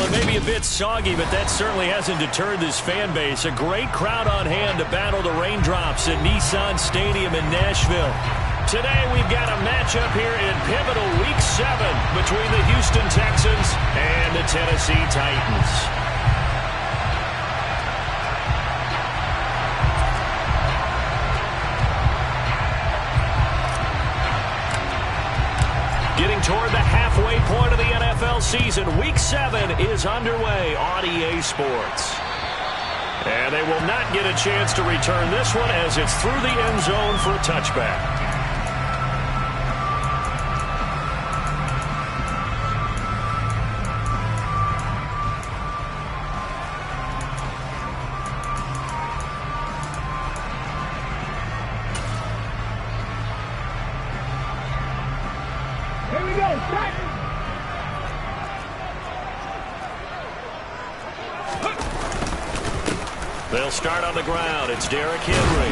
it may be a bit soggy, but that certainly hasn't deterred this fan base. A great crowd on hand to battle the raindrops at Nissan Stadium in Nashville. Today we've got a matchup here in pivotal Week 7 between the Houston Texans and the Tennessee Titans. Getting toward the halfway point of the NFL season, Week 7 is underway on EA Sports. And they will not get a chance to return this one as it's through the end zone for a touchback. They'll start on the ground. It's Derrick Henry.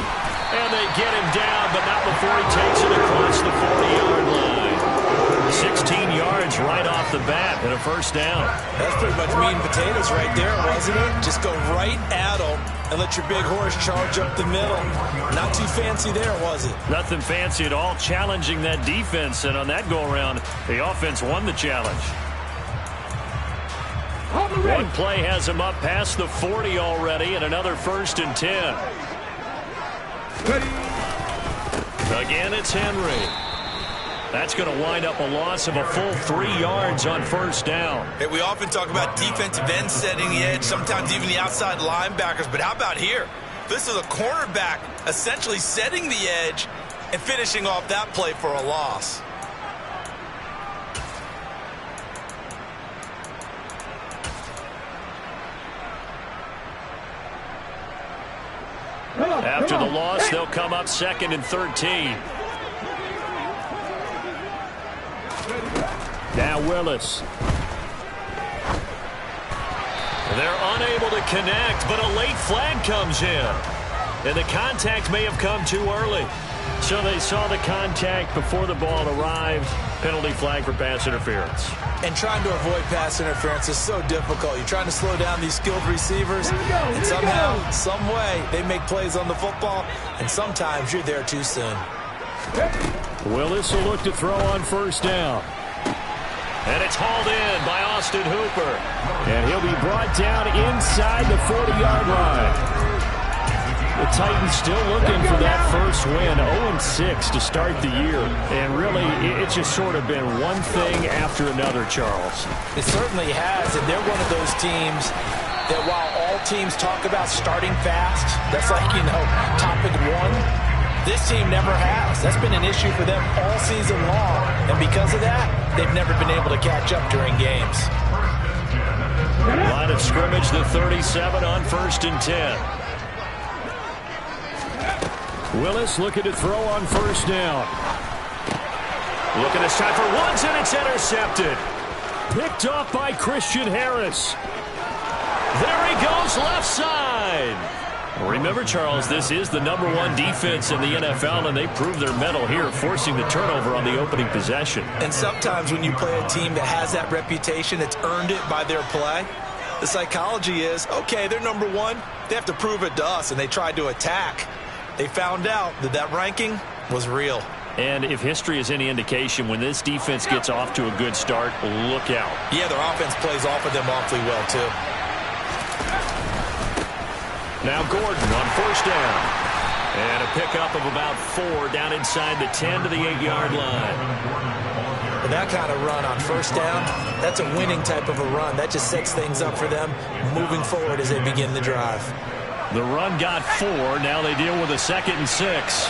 And they get him down, but not before he takes it across the 40-yard line. 16 yards right off the bat and a first down. That's pretty much meat and potatoes right there, wasn't it? Just go right at them and let your big horse charge up the middle. Not too fancy there, was it? Nothing fancy at all, challenging that defense. And on that go-around, the offense won the challenge. One play has him up past the 40 already, and another 1st and 10. Again, it's Henry. That's going to wind up a loss of a full 3 yards on first down. Hey, we often talk about defensive ends setting the edge, sometimes even the outside linebackers. But how about here? This is a cornerback essentially setting the edge and finishing off that play for a loss. After the loss, they'll come up 2nd and 13. Now Willis. They're unable to connect, but a late flag comes in. And the contact may have come too early. So they saw the contact before the ball arrived. Penalty flag for pass interference. And trying to avoid pass interference is so difficult. You're trying to slow down these skilled receivers, and somehow, some way, they make plays on the football, and sometimes you're there too soon. Willis will look to throw on first down. And it's hauled in by Austin Hooper. And he'll be brought down inside the 40-yard line. The Titans still looking for that first win, 0-6 to start the year. And really, it's just sort of been one thing after another, Charles. It certainly has, and they're one of those teams that while all teams talk about starting fast, that's like, topic one, this team never has. That's been an issue for them all season long. And because of that, they've never been able to catch up during games. Line of scrimmage, the 37 on 1st and 10. Willis looking to throw on first down. Looking this time for Woods, and it's intercepted. Picked off by Christian Harris. There he goes, left side. Remember, Charles, this is the #1 defense in the NFL, and they proved their mettle here, forcing the turnover on the opening possession. And sometimes when you play a team that has that reputation, that's earned it by their play, the psychology is, okay, they're #1. They have to prove it to us, and they tried to attack. They found out that that ranking was real. And if history is any indication, when this defense gets off to a good start, look out. Yeah, their offense plays off of them awfully well, too. Now Gordon on first down. And a pickup of about 4 down inside the 10 to the 8-yard line. And that kind of run on first down, that's a winning type of a run. That just sets things up for them moving forward as they begin the drive. The run got 4. Now they deal with a 2nd and 6.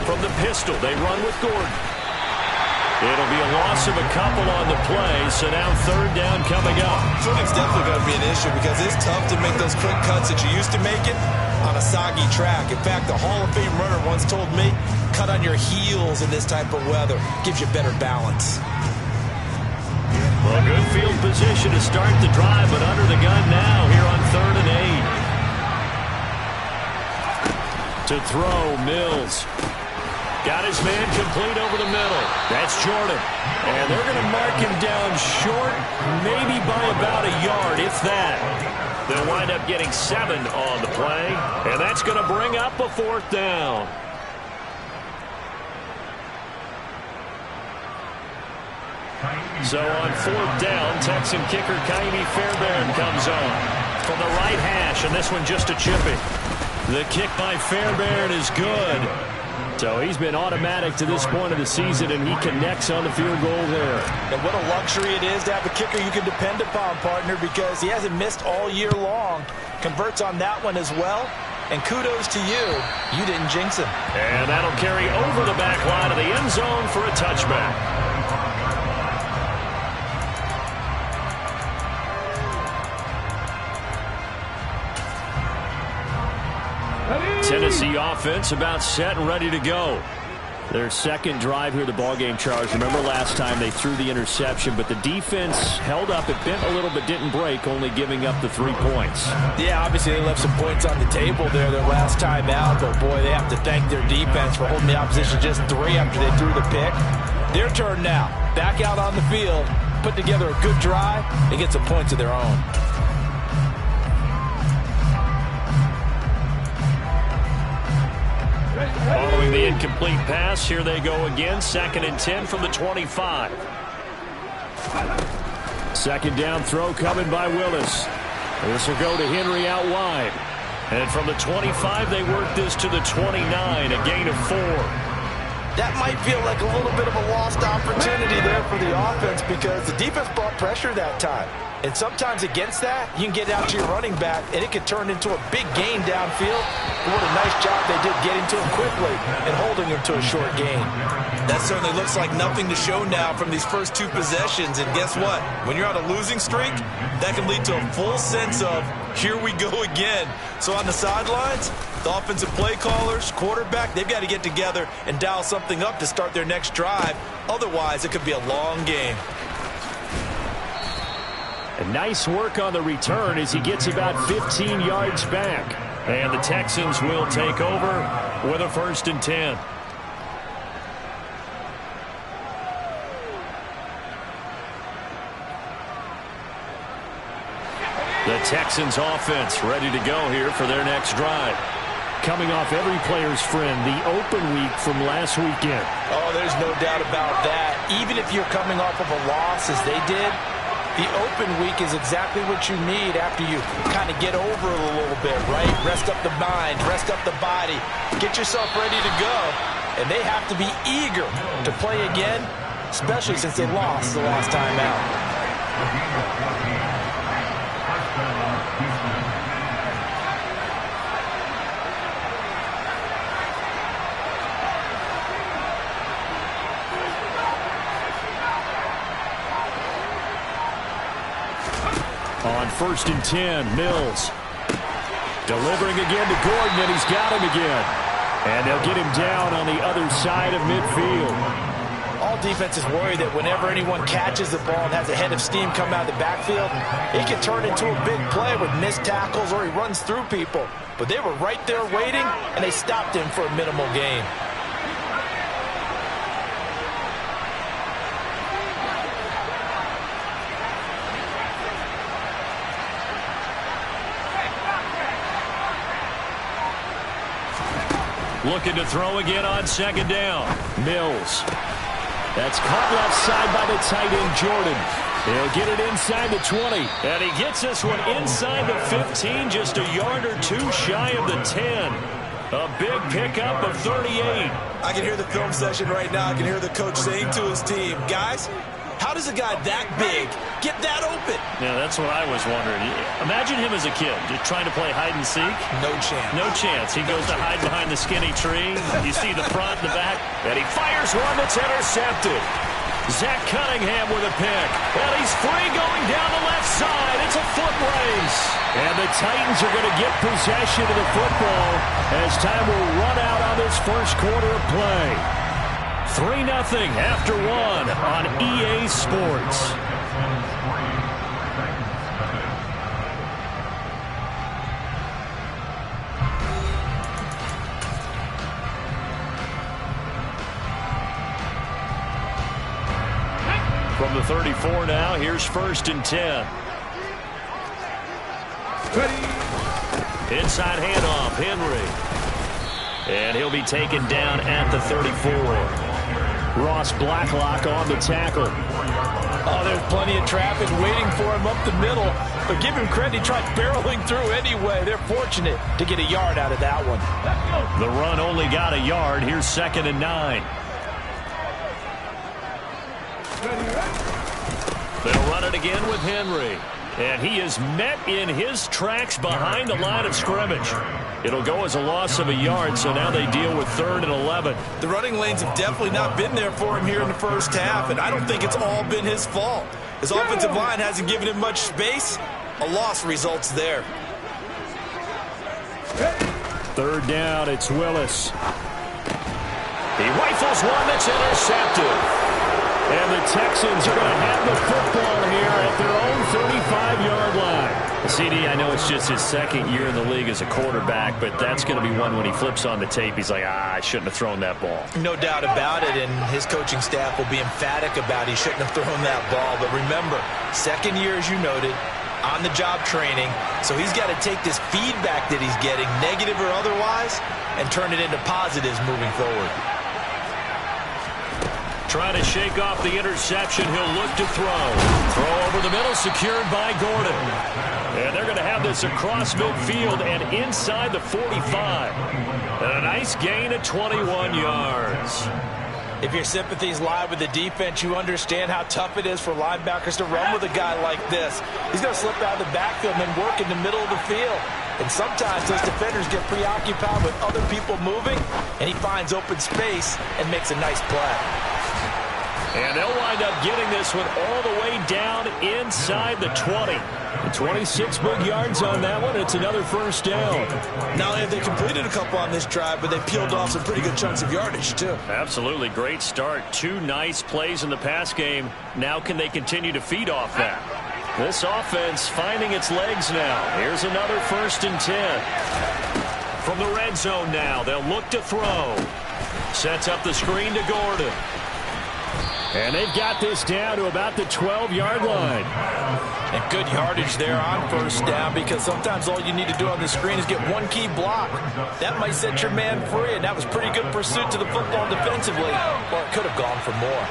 From the pistol, they run with Gordon. It'll be a loss of a couple on the play, so now 3rd down coming up. It's definitely going to be an issue because it's tough to make those quick cuts that you used to make it on a soggy track. In fact, the Hall of Fame runner once told me, cut on your heels in this type of weather. Gives you better balance. Well, good field position to start the drive, but under the gun now here on 3rd and 8. To throw, Mills. Got his man complete over the middle. That's Jordan. And they're going to mark him down short, maybe by about a yard, if that. They'll wind up getting 7 on the play, and that's going to bring up a 4th down. So on 4th down, Texan kicker Kaimi Fairbairn comes on from the right hash, and this one just a chipping. The kick by Fairbairn is good. So he's been automatic to this point of the season, and he connects on the field goal there. And what a luxury it is to have a kicker you can depend upon, partner, because he hasn't missed all year long. Converts on that one as well. And kudos to you. You didn't jinx him. And that'll carry over the back line of the end zone for a touchback. Tennessee offense about set and ready to go. Their second drive here, the ballgame, Charles. Remember last time they threw the interception, but the defense held up. It bent a little but didn't break, only giving up the 3 points. Yeah, obviously they left some points on the table there their last time out, but boy, they have to thank their defense for holding the opposition just 3 after they threw the pick. Their turn now. Back out on the field, put together a good drive, and get some points of their own. Following the incomplete pass, here they go again. 2nd and 10 from the 25. 2nd down throw coming by Willis. This will go to Henry out wide. And from the 25, they work this to the 29, a gain of 4. That might feel like a little bit of a lost opportunity there for the offense because the defense brought pressure that time. And sometimes against that, you can get out to your running back, and it can turn into a big gain downfield. But what a nice job they did getting to him quickly and holding him to a short gain. That certainly looks like nothing to show now from these first 2 possessions. And guess what? When you're on a losing streak, that can lead to a full sense of, here we go again. So on the sidelines, the offensive play callers, quarterback, they've got to get together and dial something up to start their next drive. Otherwise, it could be a long game. And nice work on the return as he gets about 15 yards back. And the Texans will take over with a 1st and 10. The Texans offense ready to go here for their next drive. Coming off every player's friend, the open week from last weekend. Oh, there's no doubt about that. Even if you're coming off of a loss as they did, the open week is exactly what you need after you kind of get over it a little bit, right? Rest up the mind, rest up the body, get yourself ready to go. And they have to be eager to play again, especially since they lost the last time out. On 1st and 10, Mills. Delivering again to Gordon, and he's got him again. And they'll get him down on the other side of midfield. All defenses worry that whenever anyone catches the ball and has a head of steam come out of the backfield, it can turn into a big play with missed tackles or he runs through people. But they were right there waiting, and they stopped him for a minimal gain. Looking to throw again on 2nd down. Mills. That's caught left side by the tight end, Jordan. He'll get it inside the 20. And he gets this one inside the 15, just a yard or 2 shy of the 10. A big pickup of 38. I can hear the film session right now. I can hear the coach saying to his team, guys, how does a guy that big get that open? Yeah, that's what I was wondering. Imagine him as a kid, just trying to play hide and seek. No chance. No chance. He goes to hide behind the skinny tree. You see the front and the back. And he fires one that's intercepted. Zach Cunningham with a pick. And he's free going down the left side. It's a foot race. And the Titans are going to get possession of the football as time will run out on this first quarter of play. 3-0 after 1 on EA Sports. From the 34 now, here's 1st and 10. Inside handoff, Henry. And he'll be taken down at the 34. Ross Blacklock on the tackle. Oh, there's plenty of traffic waiting for him up the middle. But give him credit, he tried barreling through anyway. They're fortunate to get a yard out of that one. The run only got a yard. Here's 2nd and 9. They'll run it again with Henry. And he is met in his tracks behind the line of scrimmage. It'll go as a loss of a yard, so now they deal with 3rd and 11. The running lanes have definitely not been there for him here in the first half, and I don't think it's all been his fault. His offensive line hasn't given him much space. A loss results there. 3rd down, it's Willis. He rifles one that's intercepted. And the Texans are going to have the football here at their own 35-yard line. CD, I know it's just his 2nd year in the league as a quarterback, but that's going to be one when he flips on the tape, he's like, I shouldn't have thrown that ball. No doubt about it, and his coaching staff will be emphatic about he shouldn't have thrown that ball. But remember, 2nd year, as you noted, on-the-job training, so he's got to take this feedback that he's getting, negative or otherwise, and turn it into positives moving forward. Trying to shake off the interception. He'll look to throw. Throw over the middle, secured by Gordon. And they're going to have this across midfield and inside the 45. And a nice gain of 21 yards. If your sympathies lie with the defense, you understand how tough it is for linebackers to run with a guy like this. He's going to slip out of the backfield and then work in the middle of the field. And sometimes those defenders get preoccupied with other people moving, and he finds open space and makes a nice play. And they'll wind up getting this one all the way down inside the 20. 26 big yards on that one. It's another 1st down. Not only have they completed a couple on this drive, but they peeled off some pretty good chunks of yardage, too. Absolutely. Great start. 2 nice plays in the pass game. Now can they continue to feed off that? This offense finding its legs now. Here's another 1st and 10. From the red zone now, they'll look to throw. Sets up the screen to Gordon. And they've got this down to about the 12-yard line. And good yardage there on 1st down, because sometimes all you need to do on the screen is get one key block. That might set your man free, and that was pretty good pursuit to the football defensively. Or it could have gone for more.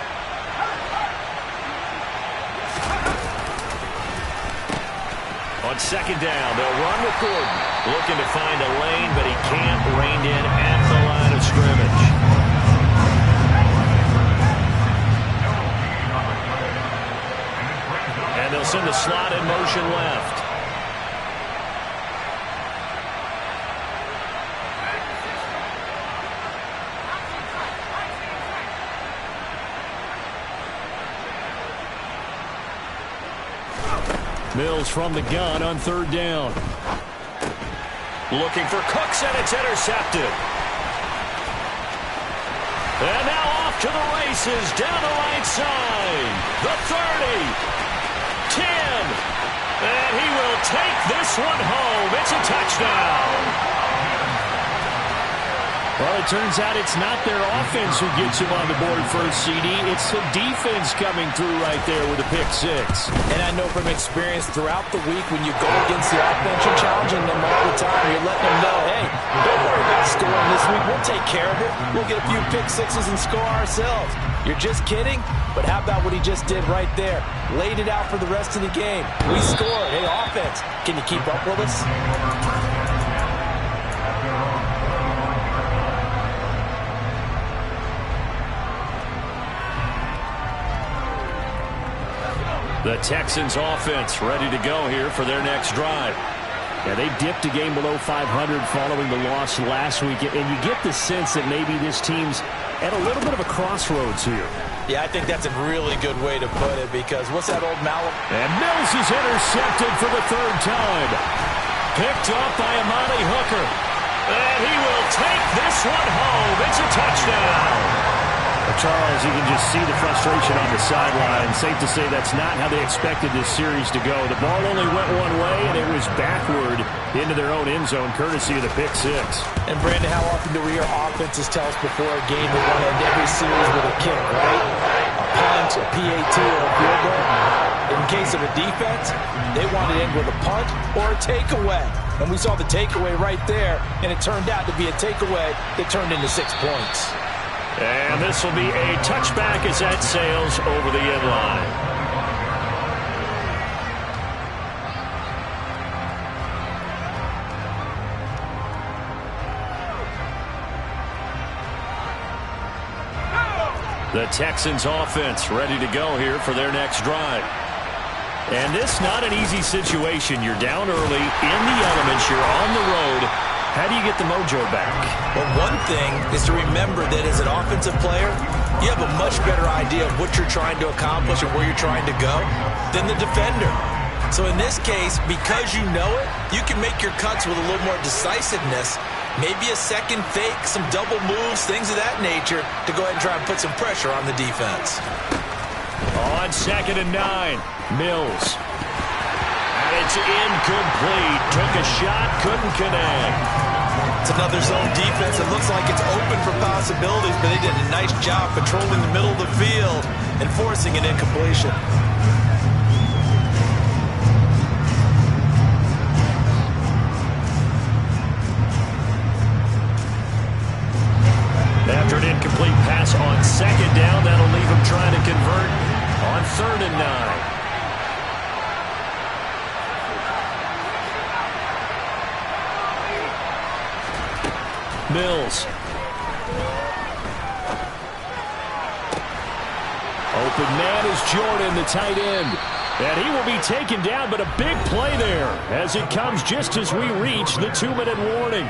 On 2nd down, they'll run with Gordon. Looking to find a lane, but he can't. Reined in at the line of scrimmage. And they'll send the slot in motion left. Mills from the gun on 3rd down. Looking for Cooks, and it's intercepted. And now off to the races down the right side. The 30. 10. And he will take this one home. It's a touchdown. Well, it turns out it's not their offense who gets him on the board first, CD. It's the defense coming through right there with a pick 6. And I know from experience throughout the week, when you go against the offense, you're challenging them all the time. You're letting them know, hey, don't worry about scoring this week. We'll take care of it. We'll get a few pick 6s and score ourselves. You're just kidding? But how about what he just did right there? Laid it out for the rest of the game. We scored. Hey, offense, can you keep up with us? The Texans offense ready to go here for their next drive. Yeah, they dipped a game below 500 following the loss last week, and you get the sense that maybe this team's at a little bit of a crossroads here. Yeah, I think that's a really good way to put it, because what's that old Malum? And Mills is intercepted for the 3rd time. Picked up by Amani Hooker. And he will take this one home. It's a touchdown. Charles, you can just see the frustration on the sideline. Safe to say that's not how they expected this series to go. The ball only went one way, and it was backward into their own end zone, courtesy of the pick 6. And, Brandon, how often do we hear offenses tell us before a game they want to end every series with a kick, right? A punt, punt, a PAT, or a field goal. In case of a defense, they want it in with a punt or a takeaway. And we saw the takeaway right there, and it turned out to be a takeaway that turned into 6 points. And this will be a touchback as that sails over the end line. The Texans offense ready to go here for their next drive. And this not an easy situation. You're down early in the elements. You're on the road. How do you get the mojo back? Well, one thing is to remember that as an offensive player, you have a much better idea of what you're trying to accomplish and where you're trying to go than the defender. So in this case, because you know it, you can make your cuts with a little more decisiveness. Maybe a second fake, some double moves, things of that nature to go ahead and try and put some pressure on the defense. On 2nd and 9, Mills. And it's incomplete. Took a shot, couldn't connect. It's another zone defense. It looks like it's open for possibilities, but they did a nice job patrolling the middle of the field and forcing an incompletion. After an incomplete pass on 2nd down, that'll leave him trying to convert on 3rd and 9. Mills. Open man is Jordan, the tight end. And he will be taken down, but a big play there as it comes just as we reach the 2-minute warning.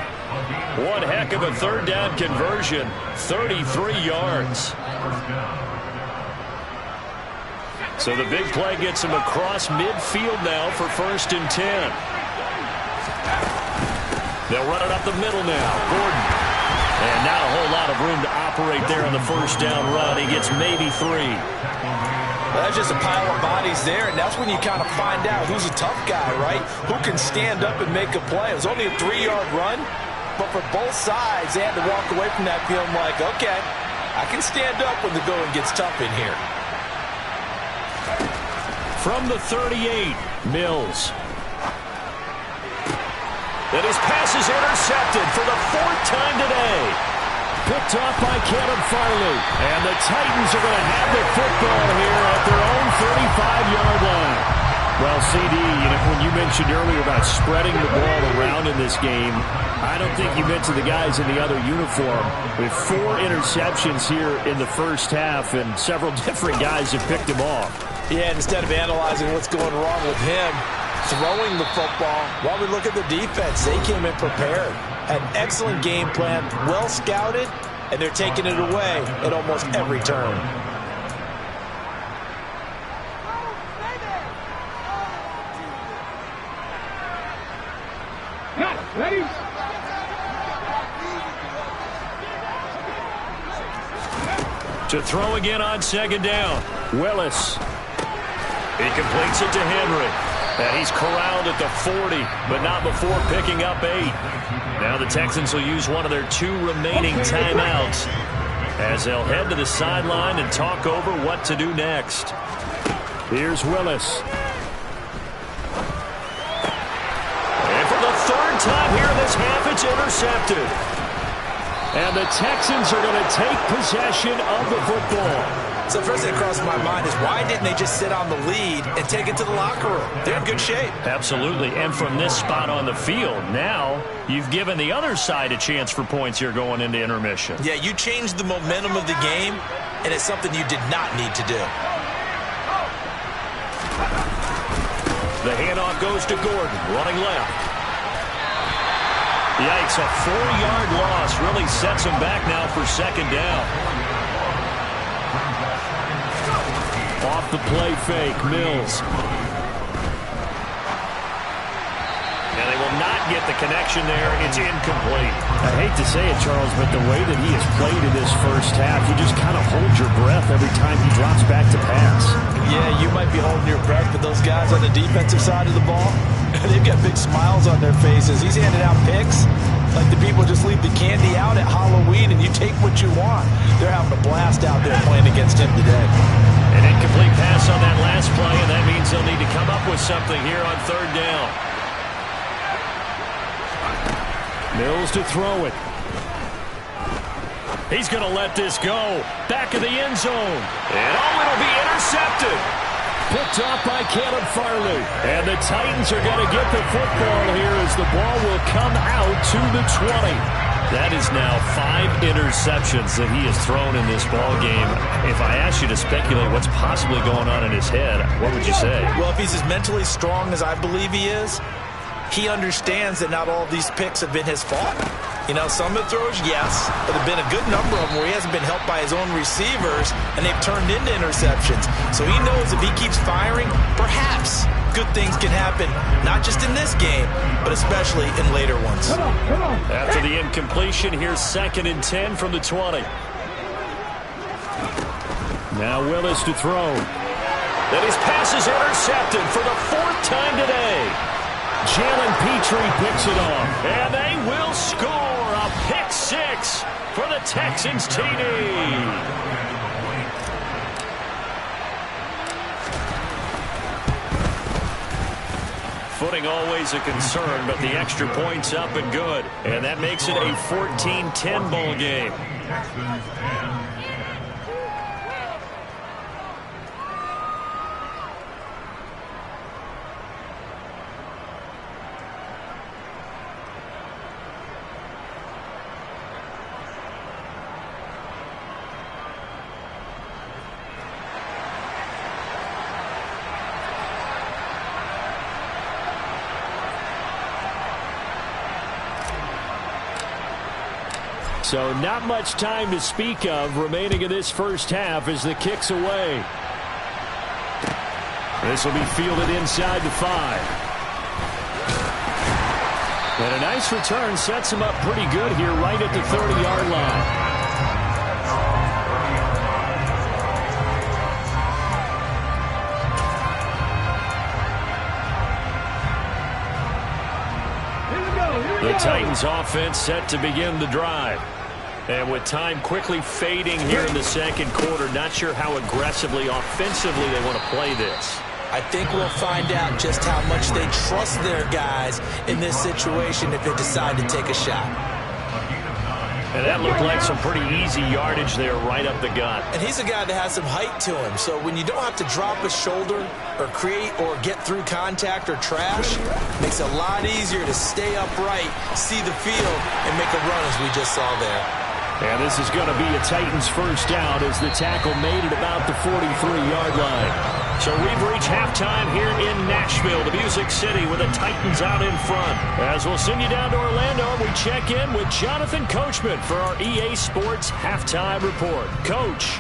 One heck of a 3rd down conversion, 33 yards. So the big play gets him across midfield now for 1st and 10. They'll run it up the middle now. Gordon. And not a whole lot of room to operate there on the 1st down run. He gets maybe 3. Well, that's just a pile of bodies there, and that's when you kind of find out who's a tough guy, right? Who can stand up and make a play. It was only a 3-yard run, but for both sides, they had to walk away from that feeling like, okay, I can stand up when the going gets tough in here. From the 38, Mills. And his pass is intercepted for the 4th time today. Picked off by Caleb Farley. And the Titans are going to have the football here at their own 35-yard line. Well, CD, when you mentioned earlier about spreading the ball around in this game, I don't think you mentioned the guys in the other uniform. With 4 interceptions here in the first half, and several different guys have picked him off. Yeah, and instead of analyzing what's going wrong with him, throwing the football, while we look at the defense, they came in prepared. Had an excellent game plan, well scouted, and they're taking it away at almost every turn. Ready? To throw again on 2nd down. Willis. He completes it to Henry. And he's corralled at the 40, but not before picking up 8. Now the Texans will use one of their 2 remaining timeouts as they'll head to the sideline and talk over what to do next. Here's Willis. And for the 3rd time here in this half, it's intercepted. And the Texans are going to take possession of the football. So the first thing that crossed my mind is why didn't they just sit on the lead and take it to the locker room? They're in good shape. Absolutely. And from this spot on the field, now you've given the other side a chance for points here going into intermission. Yeah, you changed the momentum of the game, and it's something you did not need to do. The handoff goes to Gordon, running left. Yikes, a 4-yard loss really sets him back now for 2nd down. Off the play fake, Mills. And they will not get the connection there. It's incomplete. I hate to say it, Charles, but the way that he has played in this first half, you just kind of hold your breath every time he drops back to pass. Yeah, you might be holding your breath, but those guys on the defensive side of the ball, they've got big smiles on their faces. He's handing out picks like the people just leave the candy out at Halloween and you take what you want. They're having a blast out there playing against him today. An incomplete pass on that last play, and that means they'll need to come up with something here on third down. Mills to throw it. He's going to let this go. Back of the end zone. And it'll be intercepted. Picked off by Caleb Farley. And the Titans are going to get the football here as the ball will come out to the 20. That is now 5 interceptions that he has thrown in this ball game. If I asked you to speculate what's possibly going on in his head, what would you say? Well, if he's as mentally strong as I believe he is, he understands that not all of these picks have been his fault. You know, some of the throws, yes, but there have been a good number of them where he hasn't been helped by his own receivers, and they've turned into interceptions. So he knows if he keeps firing, perhaps good things can happen, not just in this game, but especially in later ones. After the incompletion, here's 2nd and 10 from the 20. Now Willis to throw. And his pass is intercepted for the 4th time today. Jalen Petrie picks it off, and they will score a pick 6 for the Texans TD. Footing always a concern, but the extra point's up and good, and that makes it a 14-10 ball game. So not much time to speak of remaining in this first half as the kick's away. This will be fielded inside the 5. And a nice return sets him up pretty good here right at the 30-yard line. The Titans offense set to begin the drive. And with time quickly fading here in the second quarter, not sure how aggressively, offensively they want to play this. I think we'll find out just how much they trust their guys in this situation if they decide to take a shot. And that looked like some pretty easy yardage there right up the gut. And he's a guy that has some height to him, so when you don't have to drop a shoulder or create or get through contact or trash, it makes it a lot easier to stay upright, see the field, and make a run as we just saw there. And this is going to be a Titans first down as the tackle made it about the 43-yard line. So we've reached halftime here in Nashville, the Music City, with the Titans out in front. As we'll send you down to Orlando, we check in with Jonathan Coachman for our EA Sports Halftime Report. Coach.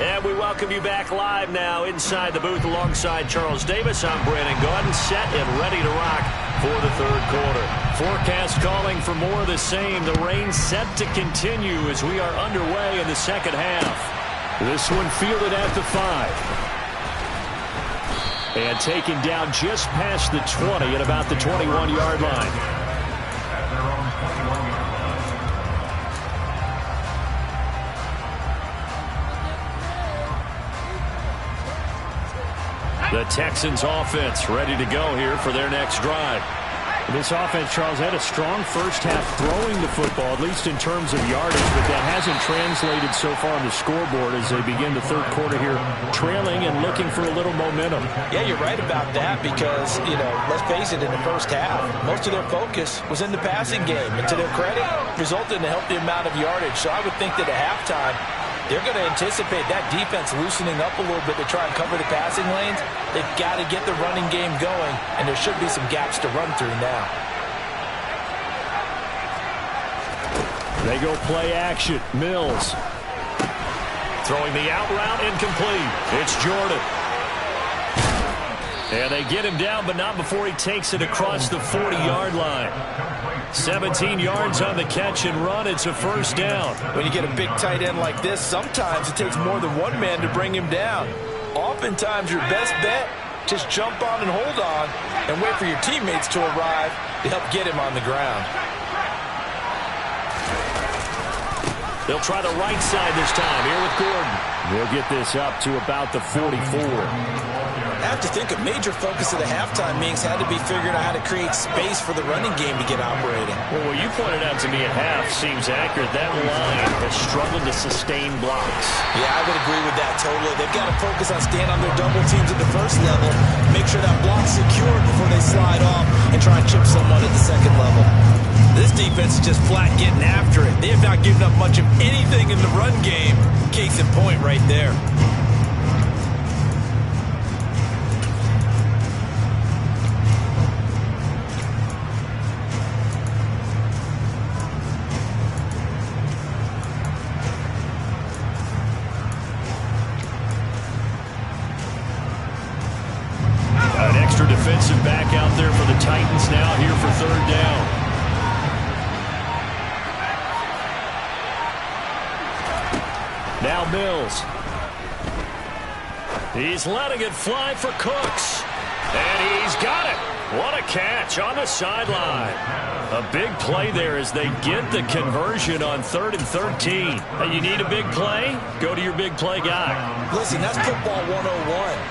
And we welcome you back live now inside the booth alongside Charles Davis. I'm Brandon Gaudin, set and ready to rock for the third quarter. Forecast calling for more of the same. The rain set to continue as we are underway in the second half. This one fielded at the 5. And taken down just past the 20 at about the 21-yard line. The Texans offense ready to go here for their next drive. This offense, Charles, had a strong first half throwing the football, at least in terms of yardage, but that hasn't translated so far on the scoreboard as they begin the third quarter here, trailing and looking for a little momentum. Yeah, you're right about that because, you know, let's face it, in the first half, most of their focus was in the passing game. And to their credit, resulted in a healthy amount of yardage. So I would think that at halftime, they're going to anticipate that defense loosening up a little bit to try and cover the passing lanes. They've got to get the running game going, and there should be some gaps to run through now. They go play action. Mills. Throwing the out route, incomplete. It's Jordan. And they get him down, but not before he takes it across the 40-yard line. 17 yards on the catch and run. It's a first down. When you get a big tight end like this, sometimes it takes more than one man to bring him down. Oftentimes, your best bet, just jump on and hold on and wait for your teammates to arrive to help get him on the ground. They'll try the right side this time here with Gordon. They'll get this up to about the 44. I have to think a major focus of the halftime meetings had to be figuring out how to create space for the running game to get operating. Well, what you pointed out to me at half seems accurate. That line has struggled to sustain blocks. Yeah, I would agree with that totally. They've got to focus on staying on their double teams at the first level, make sure that block's secured before they slide off and try and chip someone at the second level. This defense is just flat getting after it. They have not given up much of anything in the run game. Case in point right there. An extra defensive back out there for the Titans now here for third down. Now Mills. He's letting it fly for Cooks. And he's got it. What a catch on the sideline. A big play there as they get the conversion on 3rd and 13. Hey, you need a big play? Go to your big play guy. Listen, that's football 101.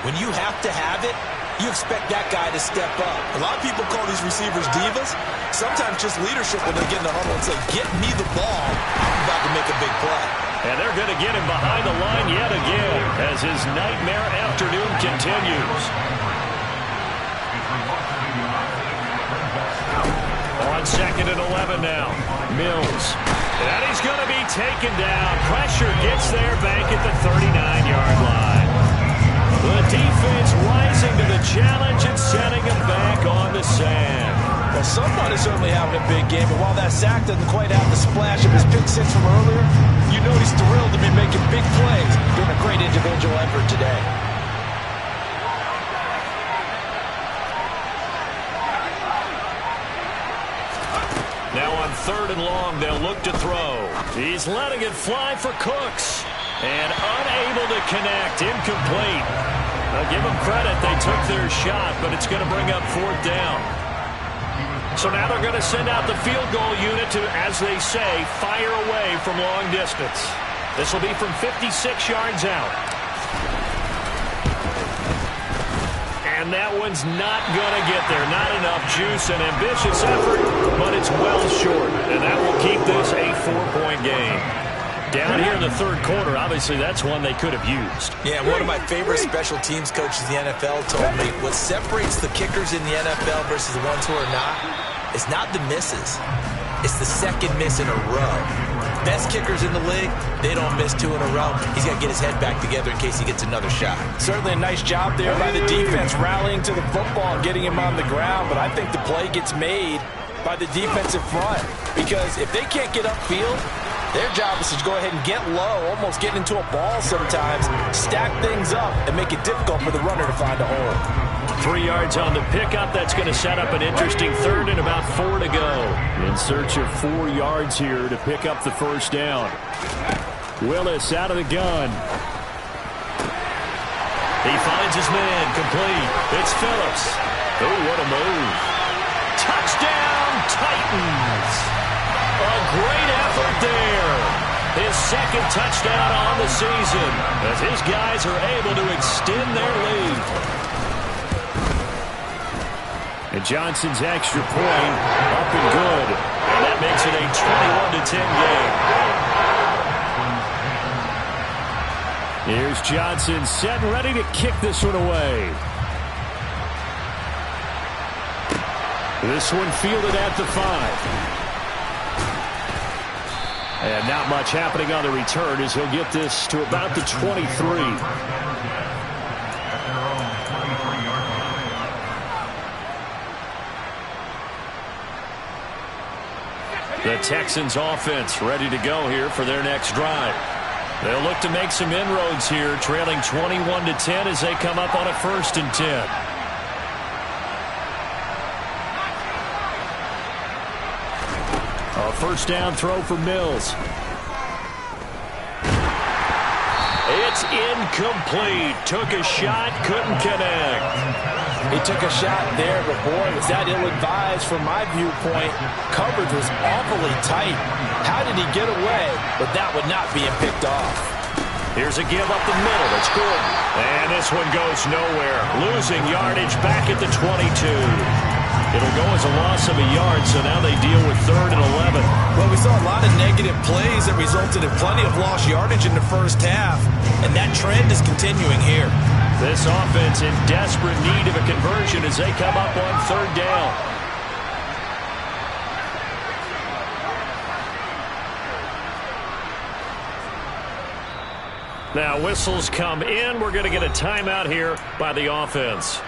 When you have to have it, you expect that guy to step up. A lot of people call these receivers divas. Sometimes just leadership when they get in the huddle and say, get me the ball. I'm about to make a big play. And they're going to get him behind the line yet again as his nightmare afternoon continues. On 2nd and 11 now. Mills. And he's going to be taken down. Pressure gets there back at the 39-yard line. The defense rising to the challenge and setting him back on the sand. Well, someone is certainly having a big game, but while that sack doesn't quite have the splash of his pick six from earlier, you know he's thrilled to be making big plays, doing a great individual effort today. Now on 3rd and long, they'll look to throw. He's letting it fly for Cooks. And unable to connect, incomplete. I'll give them credit, they took their shot, but it's going to bring up 4th down. So now they're going to send out the field goal unit to, as they say, fire away from long distance. This will be from 56 yards out. And that one's not going to get there. Not enough juice, an ambitious effort, but it's well short. And that will keep this a 4-point game. Down here in the 3rd quarter, obviously that's one they could have used. Yeah, one of my favorite special teams coaches in the NFL told me what separates the kickers in the NFL versus the ones who are not is not the misses. It's the second miss in a row. Best kickers in the league, they don't miss 2 in a row. He's got to get his head back together in case he gets another shot. Certainly a nice job there by the defense rallying to the football and getting him on the ground, but I think the play gets made by the defensive front because if they can't get upfield, their job is to go ahead and get low, almost get into a ball sometimes, stack things up, and make it difficult for the runner to find a hole. 3 yards on the pickup. That's going to set up an interesting 3rd and about 4 to go. In search of 4 yards here to pick up the 1st down. Willis out of the gun. He finds his man, complete. It's Phillips. Oh, what a move. Touchdown, Titans. A great effort there. His 2nd touchdown on the season as his guys are able to extend their lead. And Johnson's extra point up and good. And that makes it a 21-10 game. Here's Johnson set and ready to kick this one away. This one fielded at the 5. And not much happening on the return as he'll get this to about the 23. The Texans offense ready to go here for their next drive. They'll look to make some inroads here, trailing 21-10 as they come up on a 1st and 10. A 1st down throw for Mills. It's incomplete. Took a shot, couldn't connect. He took a shot there, but boy, was that ill-advised from my viewpoint. Coverage was awfully tight. How did he get away with that one not being picked off? Here's a give up the middle. It's good. And this one goes nowhere. Losing yardage back at the 22. It'll go as a loss of a yard, so now they deal with 3rd and 11. Well, we saw a lot of negative plays that resulted in plenty of lost yardage in the first half, and that trend is continuing here. This offense in desperate need of a conversion as they come up on 3rd down. Now whistles come in. We're going to get a timeout here by the offense.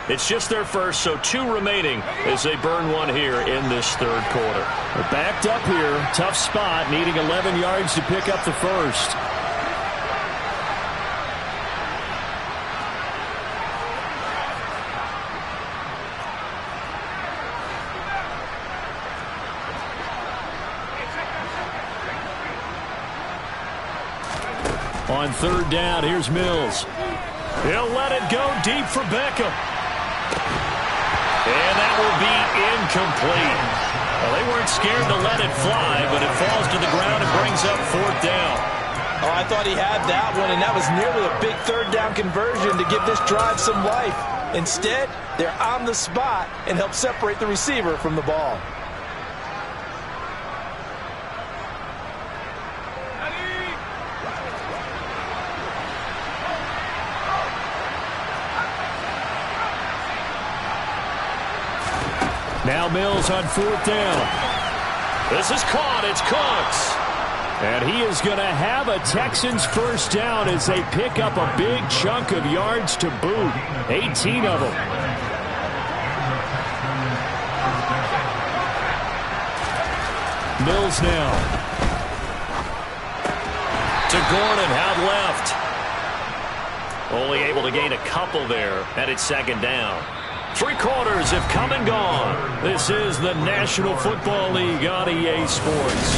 It's just their first, so 2 remaining as they burn one here in this 3rd quarter. They're backed up here. Tough spot, needing 11 yards to pick up the first. On 3rd down, here's Mills. He'll let it go deep for Beckham. And that will be incomplete. Well, they weren't scared to let it fly, but it falls to the ground and brings up 4th down. Oh, I thought he had that one, and that was nearly a big 3rd down conversion to give this drive some life. Instead, they're on the spot and help separate the receiver from the ball. Now Mills on 4th down. This is caught. It's Cooks. And he is going to have a Texans first down as they pick up a big chunk of yards to boot. 18 of them. Mills now. To Gordon, out left. Only able to gain a couple there, and it's 2nd down. 3 quarters have come and gone. This is the National Football League on EA Sports.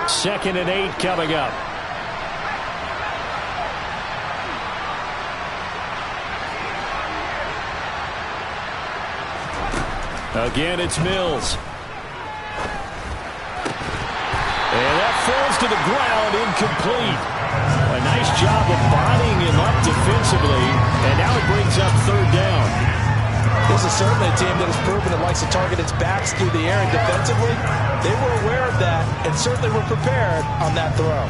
Second and 8 coming up. Again, it's Mills. And that falls to the ground, incomplete. A nice job of bodying him up defensively, and now it brings up 3rd down. This is certainly a team that has proven it likes to target its backs through the air, and defensively, they were aware of that and certainly were prepared on that throw.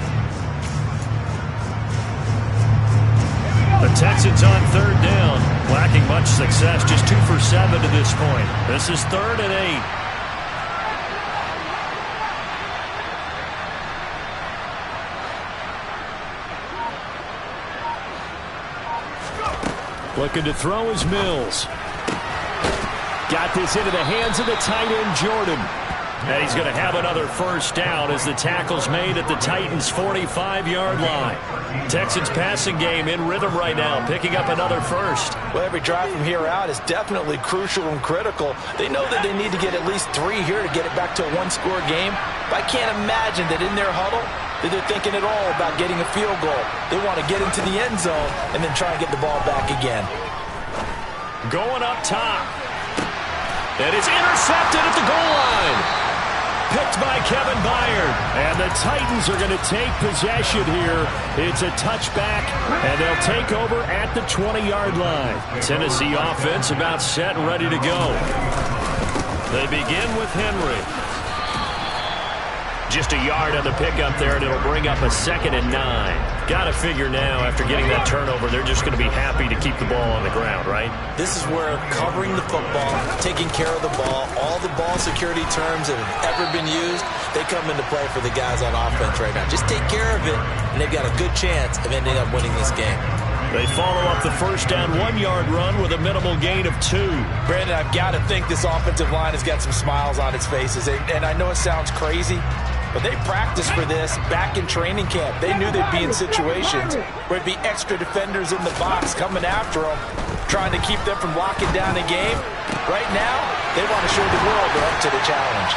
The Texans on 3rd down, lacking much success, just 2 for 7 to this point. This is 3rd and 8. Looking to throw is Mills. Got this into the hands of the tight end, Jordan. And he's going to have another first down as the tackle's made at the Titans' 45-yard line. Texans passing game in rhythm right now, picking up another first. Well, every drive from here out is definitely crucial and critical. They know that they need to get at least 3 here to get it back to a 1-score game. But I can't imagine that in their huddle that they're thinking at all about getting a field goal. They want to get into the end zone and then try and get the ball back again. Going up top. And it's intercepted at the goal line. Picked by Kevin Byard. And the Titans are going to take possession here. It's a touchback, and they'll take over at the 20-yard line. Tennessee offense about set and ready to go. They begin with Henry. Just a yard on the pickup there, and it'll bring up a 2nd and 9. Got to figure now, after getting that turnover, they're just going to be happy to keep the ball on the ground, right? This is where covering the football, taking care of the ball, all the ball security terms that have ever been used, they come into play for the guys on offense right now. Just take care of it, and they've got a good chance of ending up winning this game. They follow up the first down 1-yard run with a minimal gain of 2. Brandon, I've got to think this offensive line has got some smiles on its faces, and I know it sounds crazy, but they practiced for this back in training camp. They knew they'd be in situations where it'd be extra defenders in the box coming after them, trying to keep them from locking down a game. Right now, they want to show the world they're up to the challenge.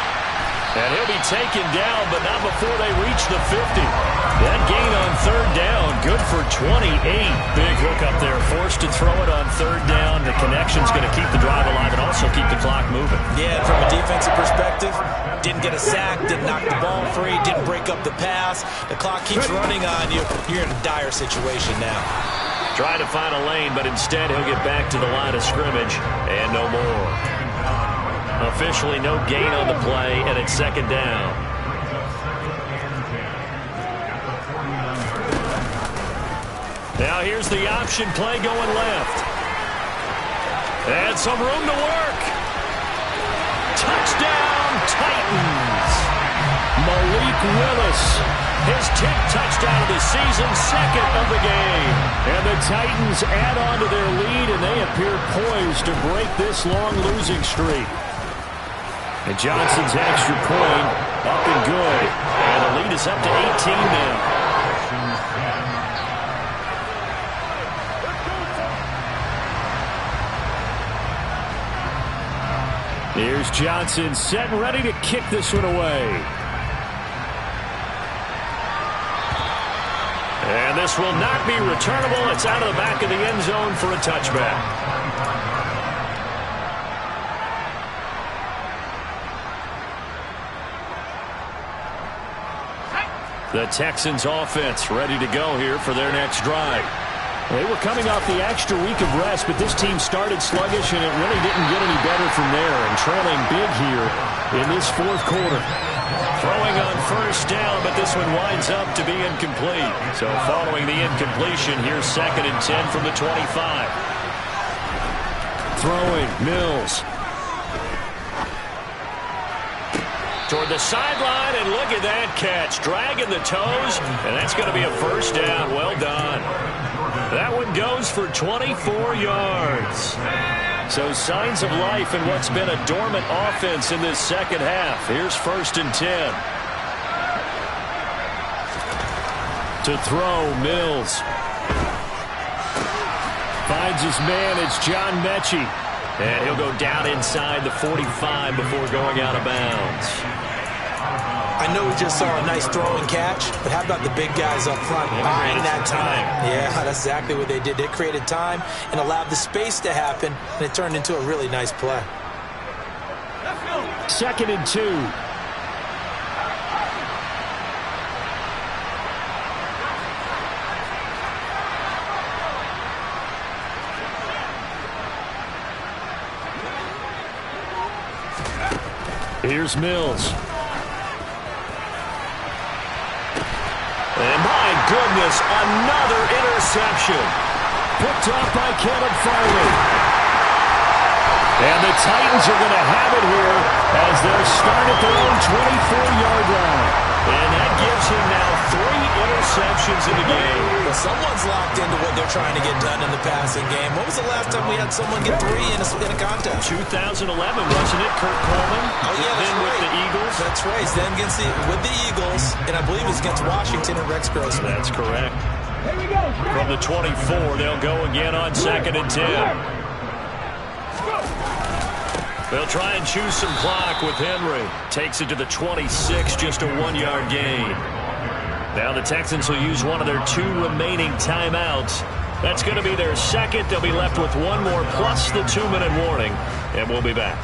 And he'll be taken down, but not before they reach the 50. That gain on third down, good for 28. Big hook up there, forced to throw it on third down. The connection's going to keep the drive alive and also keep the clock moving. Yeah, from a defensive perspective, didn't get a sack, didn't knock the ball free, didn't break up the pass. The clock keeps running on you. You're in a dire situation now. Trying to find a lane, but instead he'll get back to the line of scrimmage and no more. Officially no gain on the play, and it's second down. Now here's the option play going left. And some room to work. Touchdown, Titans. Malik Willis, his 10th touchdown of the season, second of the game. And the Titans add on to their lead, and they appear poised to break this long losing streak. And Johnson's extra point up and good. And the lead is up to 18 now. Here's Johnson set and ready to kick this one away. And this will not be returnable. It's out of the back of the end zone for a touchback. The Texans offense ready to go here for their next drive. They were coming off the extra week of rest, but this team started sluggish, and it really didn't get any better from there, and trailing big here in this fourth quarter. Throwing on first down, but this one winds up to be incomplete. So following the incompletion, here's 2nd and 10 from the 25. Throwing, Mills. Toward the sideline, and look at that catch. Dragging the toes, and that's going to be a first down. Well done. That one goes for 24 yards. So signs of life in what's been a dormant offense in this second half. Here's 1st and 10. To throw, Mills. Finds his man. It's John Mechie. And he'll go down inside the 45 before going out of bounds. I know we just saw a nice throw and catch, but how about the big guys up front buying that time? Yeah, that's exactly what they did. They created time and allowed the space to happen, and it turned into a really nice play. 2nd and 2. Here's Mills. And my goodness, another interception. Picked off by Caleb Farley. And the Titans are going to have it here as they'll start at their own 24-yard line. And that gives him now 3 interceptions in the game. Well, someone's locked into what they're trying to get done in the passing game. When was the last time we had someone get 3 in a contest? 2011, wasn't it, Kurt Coleman? Oh, yeah, that's then right. With the Eagles. That's right. Then with the Eagles, and I believe it's against Washington and Rex Grossman. That's correct. Here we go. From the 24, they'll go again on 2nd and 10. They'll try and choose some clock with Henry. Takes it to the 26, just a 1-yard gain. Now the Texans will use one of their 2 remaining timeouts. That's going to be their second. They'll be left with 1 more plus the 2-minute warning, and we'll be back.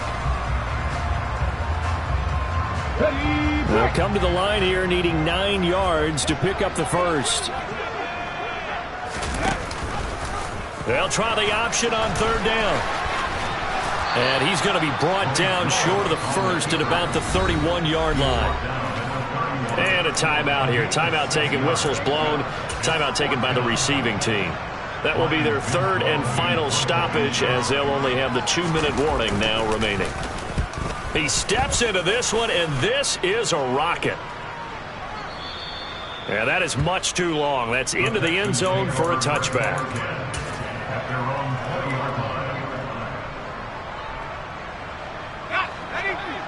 They'll come to the line here needing 9 yards to pick up the first. They'll try the option on third down. And he's going to be brought down short of the first at about the 31-yard line. And a timeout here. Timeout taken, whistles blown. Timeout taken by the receiving team. That will be their 3rd and final stoppage as they'll only have the 2-minute warning now remaining. He steps into this one, and this is a rocket. Yeah, that is much too long. That's into the end zone for a touchback.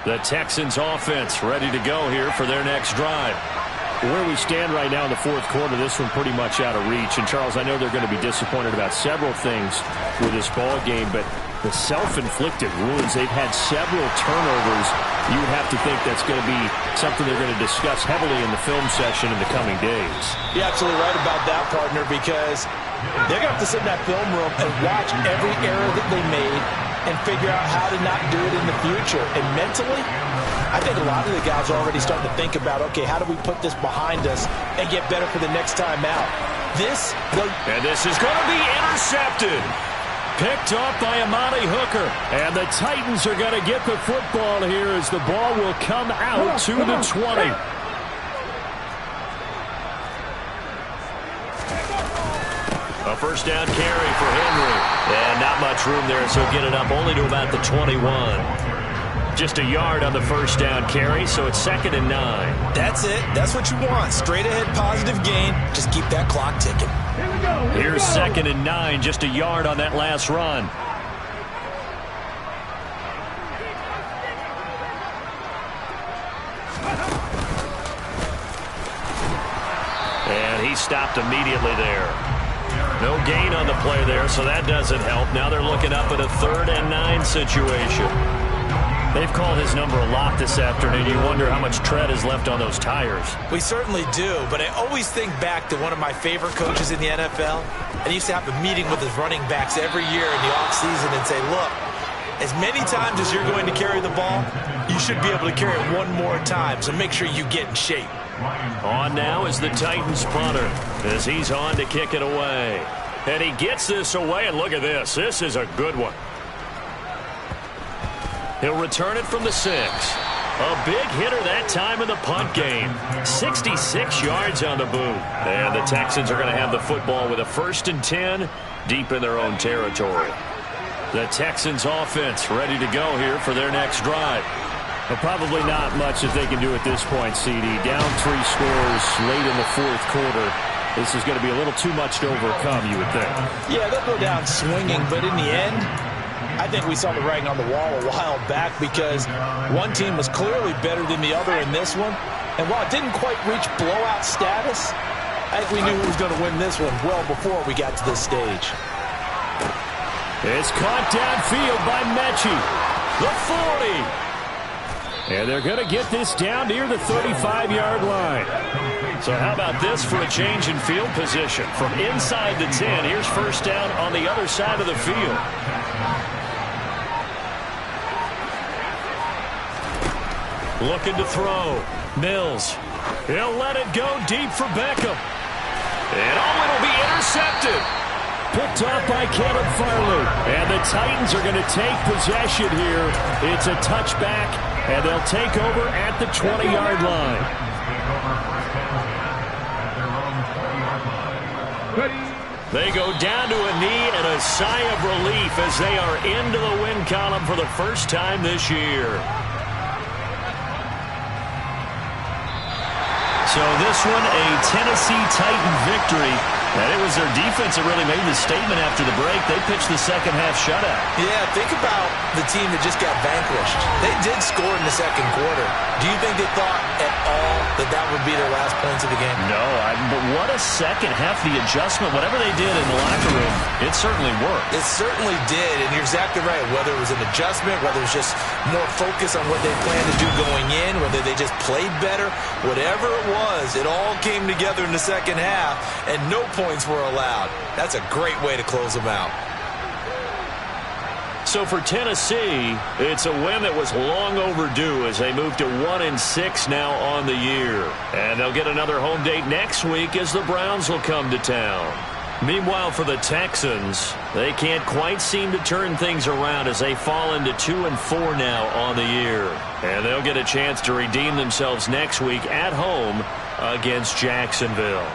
The Texans offense ready to go here for their next drive. Where we stand right now in the fourth quarter, this one pretty much out of reach. And, Charles, I know they're going to be disappointed about several things with this ball game, but the self-inflicted wounds, they've had several turnovers. You would have to think that's going to be something they're going to discuss heavily in the film session in the coming days. You're absolutely right about that, partner, because they're going to have to sit in that film room and watch every error that they made and figure out how to not do it in the future. And mentally, I think a lot of the guys are already starting to think about, okay, how do we put this behind us and get better for the next time out? And this is going to be intercepted. Picked off by Amani Hooker. And the Titans are going to get the football here as the ball will come out to the 20. A first down carry for Henry. And not much room there, so get it up only to about the 21. Just a yard on the first down carry, so it's 2nd and 9. That's it. That's what you want. Straight ahead positive gain. Just keep that clock ticking. Here's 2nd and 9, just a yard on that last run. And he stopped immediately there. No gain on the play there, so that doesn't help. Now they're looking up at a 3rd and 9 situation. They've called his number a lot this afternoon. You wonder how much tread is left on those tires. We certainly do, but I always think back to one of my favorite coaches in the NFL. And he used to have a meeting with his running backs every year in the offseason and say, look, as many times as you're going to carry the ball, you should be able to carry it one more time, so make sure you get in shape. On now is the Titans punter as he's on to kick it away. And he gets this away, and look at this. This is a good one. He'll return it from the 6. A big hitter that time in the punt game. 66 yards on the boot. And the Texans are going to have the football with a 1st and 10 deep in their own territory. The Texans offense ready to go here for their next drive. But probably not much that they can do at this point, CD. Down 3 scores late in the fourth quarter. This is going to be a little too much to overcome, you would think. Yeah, they'll go down swinging, but in the end, I think we saw the writing on the wall a while back because one team was clearly better than the other in this one. And while it didn't quite reach blowout status, I think we knew who was going to win this one well before we got to this stage. It's caught downfield by Mechie. The 40. And they're going to get this down near the 35-yard line. So how about this for a change in field position? From inside the 10, here's first down on the other side of the field. Looking to throw. Mills. He'll let it go deep for Beckham. And it'll be intercepted. Picked off by Caleb Farley. And the Titans are going to take possession here. It's a touchback, and they'll take over at the 20-yard line. They go down to a knee and a sigh of relief as they are into the win column for the first time this year. So this one, a Tennessee Titan victory. And it was their defense that really made the statement after the break. They pitched the second half shutout. Yeah, think about the team that just got vanquished. They did score in the second quarter. Do you think they thought at all that that would be their last points of the game? No, but what a second half. The adjustment, whatever they did in the locker room, it certainly worked. It certainly did, and you're exactly right. Whether it was an adjustment, whether it was just more focus on what they planned to do going in, whether they just played better, whatever it was, it all came together in the second half, and no points were allowed. That's a great way to close them out. So for Tennessee, it's a win that was long overdue as they move to 1-6 now on the year. And they'll get another home date next week as the Browns will come to town. Meanwhile, for the Texans, they can't quite seem to turn things around as they fall into 2-4 now on the year. And they'll get a chance to redeem themselves next week at home against Jacksonville.